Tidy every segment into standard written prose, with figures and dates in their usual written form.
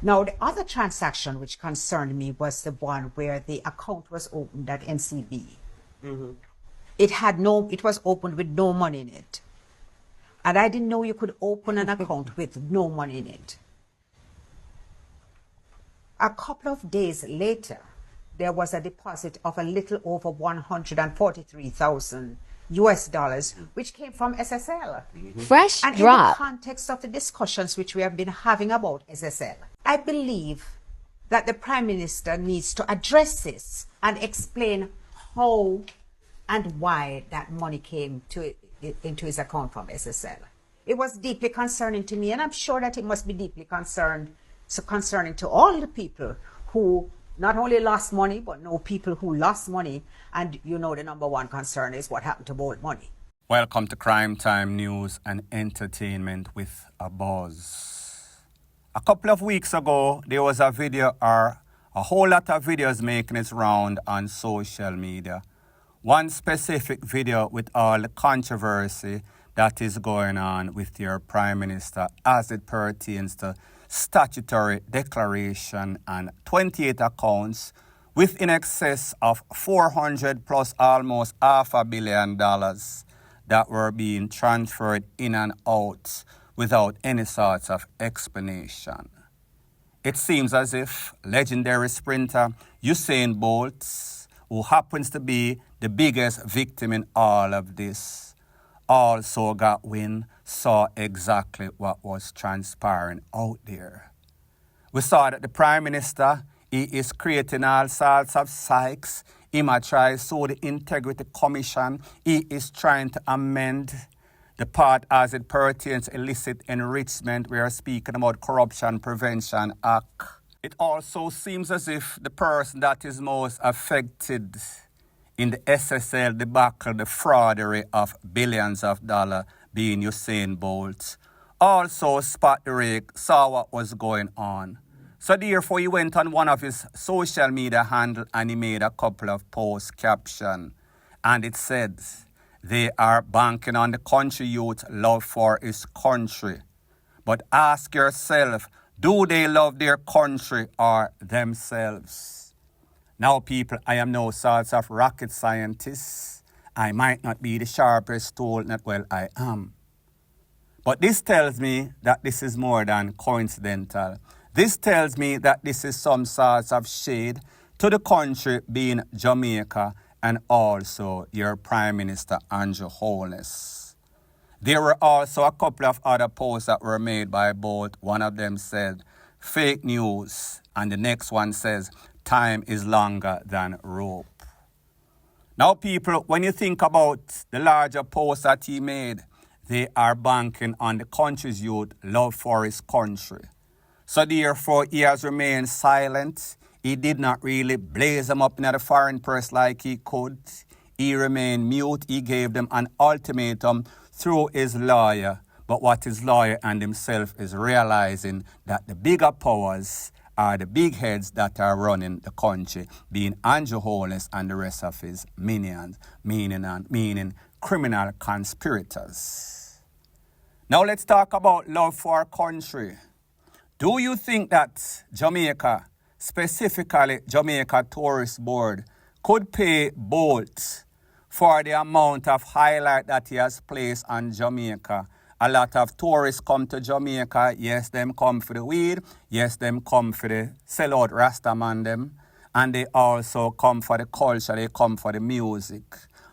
Now, the other transaction which concerned me was the one where the account was opened at NCB. Mm-hmm. It was opened with no money in it. And I didn't know you could open an account with no money in it. A couple of days later, there was a deposit of a little over 143,000 US dollars, which came from SSL. Fresh And drop. in the context of the discussions which we have been having about SSL, I believe that the Prime Minister needs to address this and explain how and why that money came into his account from SSL. It was deeply concerning to me, and I'm sure that it must be deeply concerning to all the people who not only lost money, but know people who lost money. And you know the number one concern is what happened to Bolt money. Welcome to Crime Time News and Entertainment with a Buzz. A couple of weeks ago, there was a video or a whole lot of videos making its round on social media. One specific video with all the controversy that is going on with your Prime Minister as it pertains to statutory declaration and 28 accounts with in excess of 400 plus almost $500 million that were being transferred in and out without any sorts of explanation. It seems as if legendary sprinter Usain Bolt, who happens to be the biggest victim in all of this, also got wind, saw exactly what was transpiring out there. We saw that the Prime Minister, he is creating all sorts of psychs. He might try to sue the Integrity Commission. He is trying to amend the part as it pertains to illicit enrichment. We are speaking about Corruption Prevention Act. It also seems as if the person that is most affected in the SSL debacle, the fraudery of billions of dollars being Usain Bolt, also spot the rake, saw what was going on. So therefore he went on one of his social media handle and he made a couple of post caption. And it said, they are banking on the country youth love for his country. But ask yourself, do they love their country or themselves? Now, people, I am no sort of rocket scientist. I might not be the sharpest tool, not well I am. But this tells me that this is more than coincidental. This tells me that this is some sort of shade to the country being Jamaica and also your Prime Minister ANJU Holness. There were also a couple of other posts that were made by both. One of them said, fake news, and the next one says, time is longer than rope. Now, people, when you think about the larger post that he made, they are banking on the country's youth love for his country. So therefore, he has remained silent. He did not really blaze them up in the foreign press like he could. He remained mute. He gave them an ultimatum through his lawyer. But what his lawyer and himself is realizing that the bigger powers are the big heads that are running the country, being ANJU Holness and the rest of his minions, meaning criminal conspirators. Now let's talk about love for our country. Do you think that Jamaica, specifically Jamaica Tourist Board, could pay Bolt for the amount of highlight that he has placed on Jamaica? A lot of tourists come to Jamaica. Yes, them come for the weed. Yes, them come for the sellout Rastaman them. And they also come for the culture. They come for the music.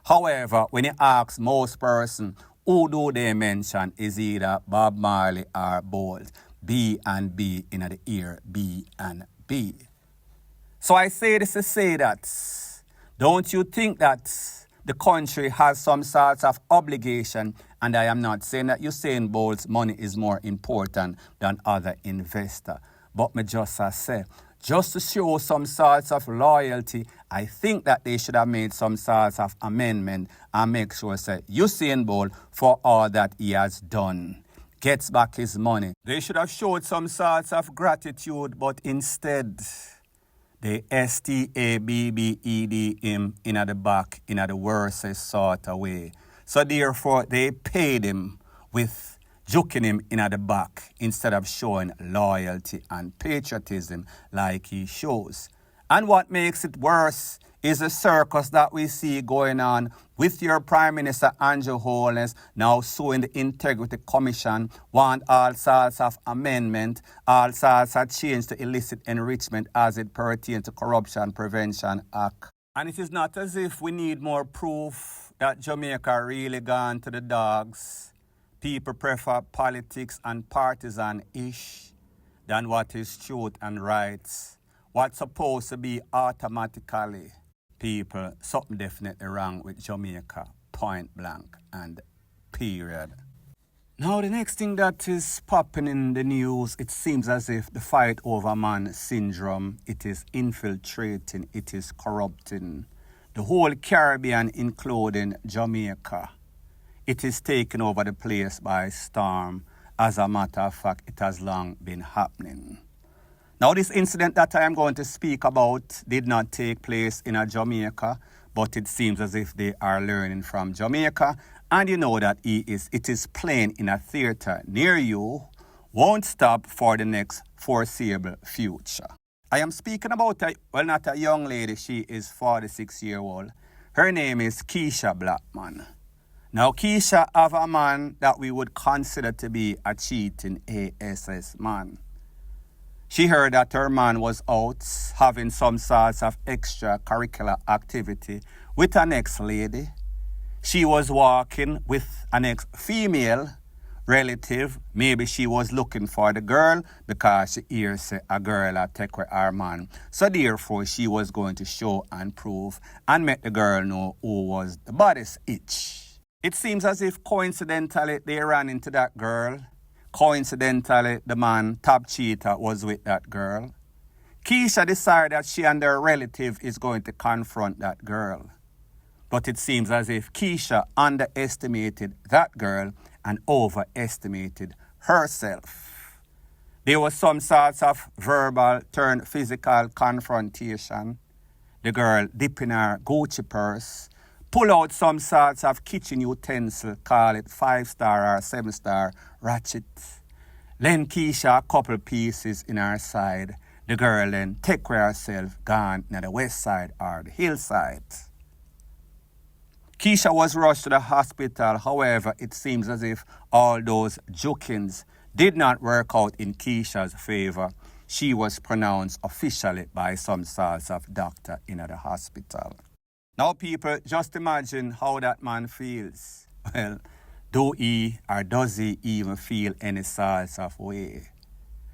However, when you ask most person, who do they mention is either Bob Marley or Bolt. B and B in the ear. B and B. So I say this to say that, don't you think that the country has some sort of obligation, and I am not saying that Usain Bolt's money is more important than other investors, but me just say, just to show some sorts of loyalty, I think that they should have made some sorts of amendment and make sure that Usain Bolt, for all that he has done, gets back his money. They should have showed some sorts of gratitude, but instead, they STABBED him in the back in the worst sort of way. So therefore, they paid him with joking him in at the back instead of showing loyalty and patriotism like he shows. And what makes it worse is the circus that we see going on with your Prime Minister ANJU Holness now suing the Integrity Commission, want all sorts of amendment, all sorts of change to illicit enrichment as it pertains to Corruption Prevention Act. And it is not as if we need more proof that Jamaica really gone to the dogs. People prefer politics and partisan-ish than what is truth and rights. What's supposed to be automatically, people, something definitely wrong with Jamaica, point blank and period. Now the next thing that is popping in the news, it seems as if the fight over man syndrome, it is infiltrating, it is corrupting the whole Caribbean, including Jamaica. It is taking over the place by storm. As a matter of fact, it has long been happening. Now, this incident that I am going to speak about did not take place in Jamaica, but it seems as if they are learning from Jamaica. And you know that it is playing in a theater near you, won't stop for the next foreseeable future. I am speaking about, not a young lady, she is 46-year-old. Her name is KEISHA Blackman. Now, KEISHA have a man that we would consider to be a cheating ASS man. She heard that her man was out having some sorts of extracurricular activity with an ex-lady. She was walking with an ex-female relative. Maybe she was looking for the girl because she hears a girl a take with her man. So therefore, she was going to show and prove and make the girl know who was the baddest itch. It seems as if coincidentally they ran into that girl. Coincidentally, the man, top cheater, was with that girl. KEISHA decided that she and her relative is going to confront that girl. But it seems as if KEISHA underestimated that girl and overestimated herself. There was some sorts of verbal turn physical confrontation. The girl dipping her Gucci purse, pull out some sorts of kitchen utensil, call it 5-star or 7-star ratchet. Lend KEISHA a couple pieces in her side. The girl then take herself gone to the west side or the hillside. KEISHA was rushed to the hospital. However, it seems as if all those jokings did not work out in KEISHA's favor. She was pronounced officially by some sorts of doctor in the hospital. Now, people, just imagine how that man feels. Well, do he or does he even feel any sorts of way?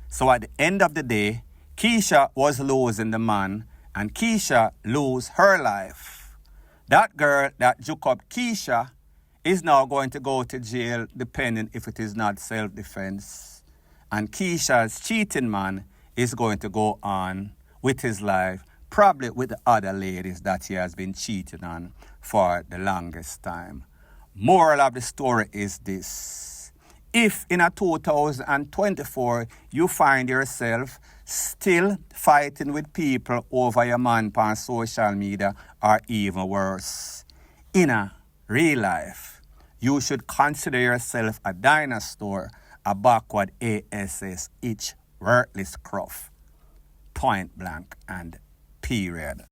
So at the end of the day, KEISHA was losing the man and KEISHA lose her life. That girl that juke up KEISHA is now going to go to jail depending if it is not self-defense. And KEISHA's cheating man is going to go on with his life, probably with the other ladies that he has been cheating on for the longest time. Moral of the story is this. If in a 2024 you find yourself still fighting with people over your man on social media or even worse, in a real life, you should consider yourself a dinosaur, a backward ASS, itch, worthless cruff. Point blank and period.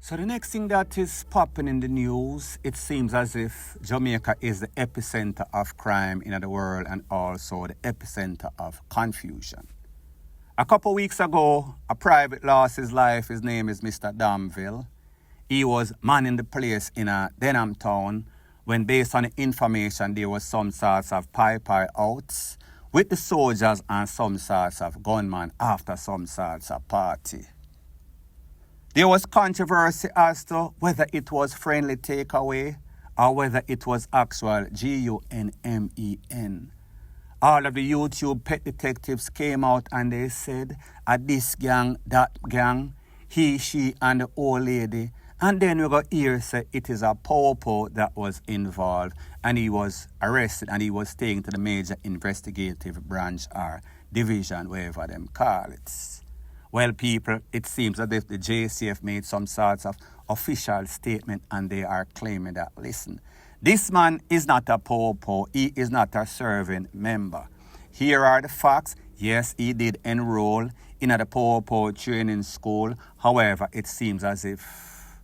So the next thing that is popping in the news, it seems as if Jamaica is the epicenter of crime in the world and also the epicenter of confusion. A couple weeks ago, a private lost his life. His name is Mr. Damville. He was manning the place in a Denham town when, based on the information, there was some sorts of pie outs with the soldiers and some sorts of gunmen after some sorts of party. There was controversy as to whether it was friendly takeaway or whether it was actual GUNMEN. All of the YouTube pet detectives came out and they said, this gang, that gang, he, she, and the old lady. And then we got here say it is a popo that was involved and he was arrested and he was taken to the major investigative branch or division, whatever them call it. Well, people, it seems as if the JCF made some sorts of official statement and they are claiming that, listen, This man is not a popo. He is not a serving member. Here are the facts. Yes, he did enroll in the popo training school. However, it seems as if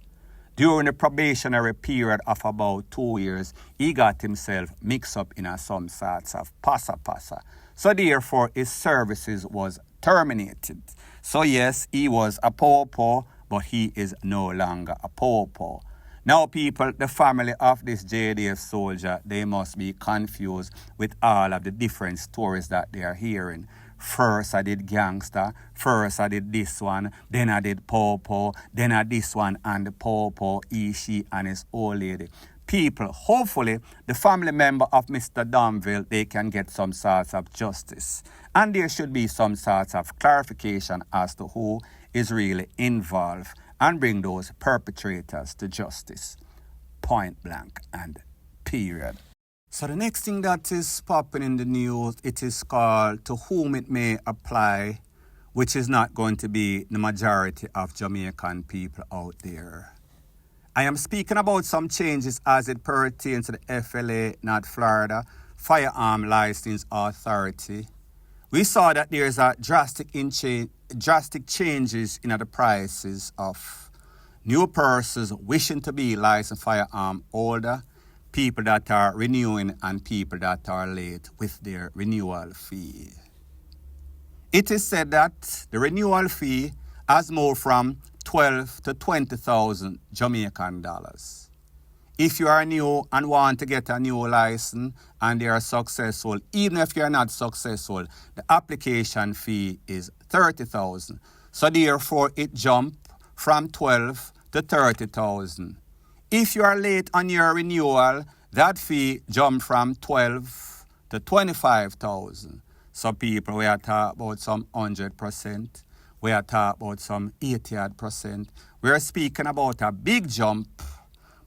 during the probationary period of about 2 years, he got himself mixed up in some sorts of passa. So therefore, his services was terminated. So yes, he was a popo, but he is no longer a popo. Now, people, the family of this JDF soldier, they must be confused with all of the different stories that they are hearing. First, I did gangster. First, I did this one. Then I did popo. Then I did this one and the popo, he, she, and his old lady. People, hopefully, the family member of Mr. Danville, they can get some sorts of justice. And there should be some sorts of clarification as to who is really involved and bring those perpetrators to justice. Point blank and period. So the next thing that is popping in the news, it is called To Whom It May Apply, which is not going to be the majority of Jamaican people out there. I am speaking about some changes as it pertains to the FLA, not Florida, Firearm License Authority. We saw that there is a drastic changes in the prices of new persons wishing to be licensed firearm holder, people that are renewing, and people that are late with their renewal fee. It is said that the renewal fee has moved from 12 to 20,000 Jamaican dollars. If you are new and want to get a new license and they are successful, even if you are not successful, the application fee is 30,000. So therefore, it jumped from 12 to 30,000. If you are late on your renewal, that fee jumped from 12 to 25,000. So people, we are talking about some 100%. We are talking about some 80%. We are speaking about a big jump.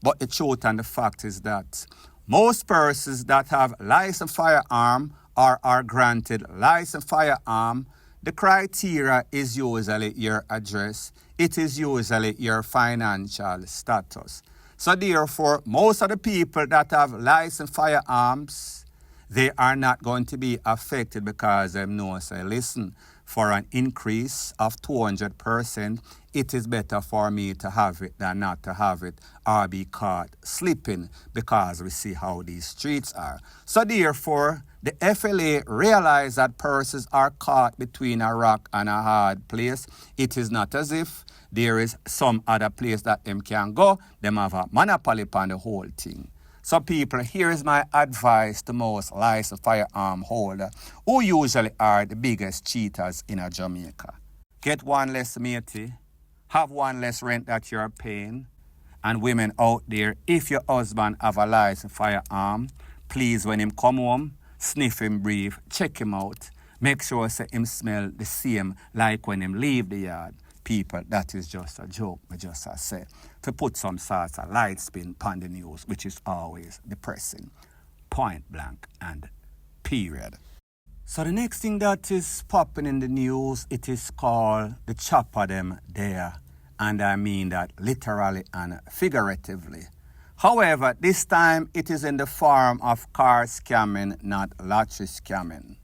But the truth and the fact is that most persons that have licensed firearm or are granted licensed firearm, the criteria is usually your address. It is usually your financial status. So therefore, most of the people that have licensed firearms, they are not going to be affected because they know, say, listen, for an increase of 200%, it is better for me to have it than not to have it or be caught slipping, because we see how these streets are. So therefore, the FLA realize that persons are caught between a rock and a hard place. It is not as if there is some other place that them can go. Them have a monopoly upon the whole thing. So people, here is my advice to most licensed firearm holder, who usually are the biggest cheaters in Jamaica. Get one less matey, have one less rent that you're paying, and women out there, if your husband have a licensed firearm, please when him come home, sniff him breathe, check him out, make sure say him smell the same like when him leave the yard. People, that is just a joke, I just say, to put some sort of light spin upon the news, which is always depressing. Point blank and period. So the next thing that is popping in the news, it is called the chopper them there. And I mean that literally and figuratively. However, this time it is in the form of car scamming, not lottery scamming.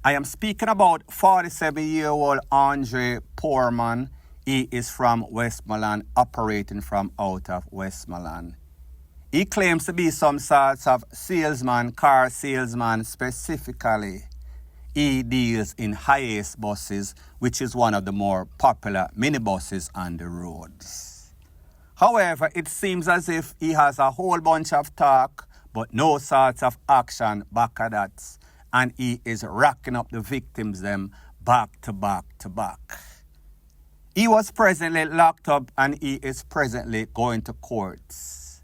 I am speaking about 47-year-old Andre Poorman. He is from Westmoreland, operating from out of Westmoreland. He claims to be some sort of salesman, car salesman specifically. He deals in highest buses, which is one of the more popular minibuses on the roads. However, it seems as if he has a whole bunch of talk, but no sort of action back at that. And he is racking up the victims them back to back to back. He was presently locked up and he is presently going to courts.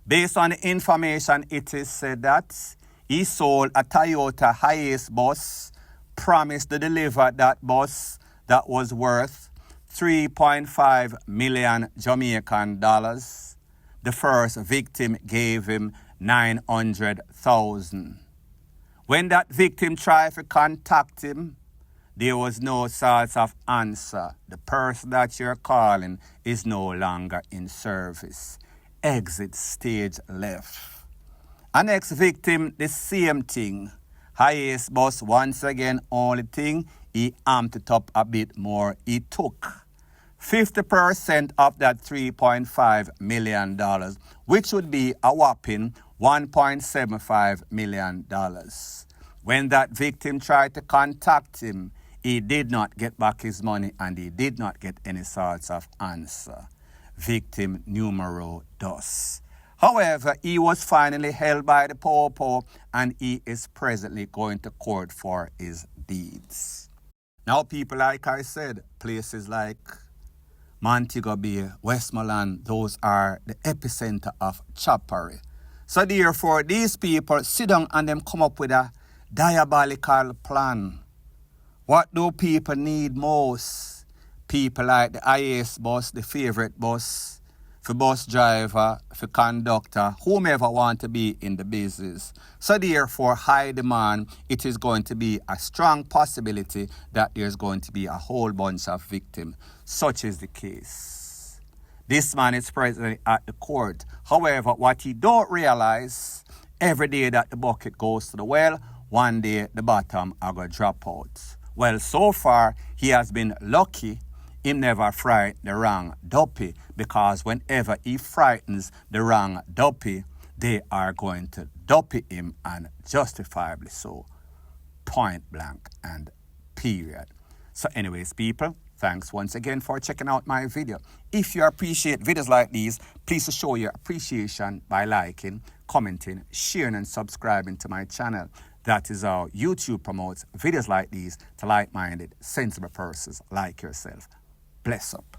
Based on the information, it is said that he sold a Toyota Hiace bus, promised to deliver that bus that was worth 3.5 million Jamaican dollars. The first victim gave him 900,000. When that victim tried to contact him, there was no sort of answer. The person that you're calling is no longer in service. Exit stage left. An ex-victim, the same thing. Highest boss, once again, only thing, he amped it up a bit more. He took 50% of that $3.5 million, which would be a whopping $1.75 million. When that victim tried to contact him, he did not get back his money and he did not get any sorts of answer. Victim numero dos. However, he was finally held by the Popo and he is presently going to court for his deeds. Now, people, like I said, places like Montego Bay, Westmoreland, those are the epicenter of choppery. So therefore, these people sit down and them come up with a diabolical plan. What do people need most? People like the IAS bus, the favorite bus, for bus driver, for conductor, whomever want to be in the business. So therefore, high demand, it is going to be a strong possibility that there's going to be a whole bunch of victims. Such is the case. This man is presently at the court. However, what he don't realize, every day that the bucket goes to the well, one day the bottom are going to drop out. Well, so far, he has been lucky. He never frightened the wrong duppy, because whenever he frightens the wrong duppy, they are going to duppy him, and justifiably so. Point blank and period. So anyways, people, thanks once again for checking out my video. If you appreciate videos like these, please show your appreciation by liking, commenting, sharing and subscribing to my channel. That is how YouTube promotes videos like these to like-minded, sensible persons like yourself. Bless up.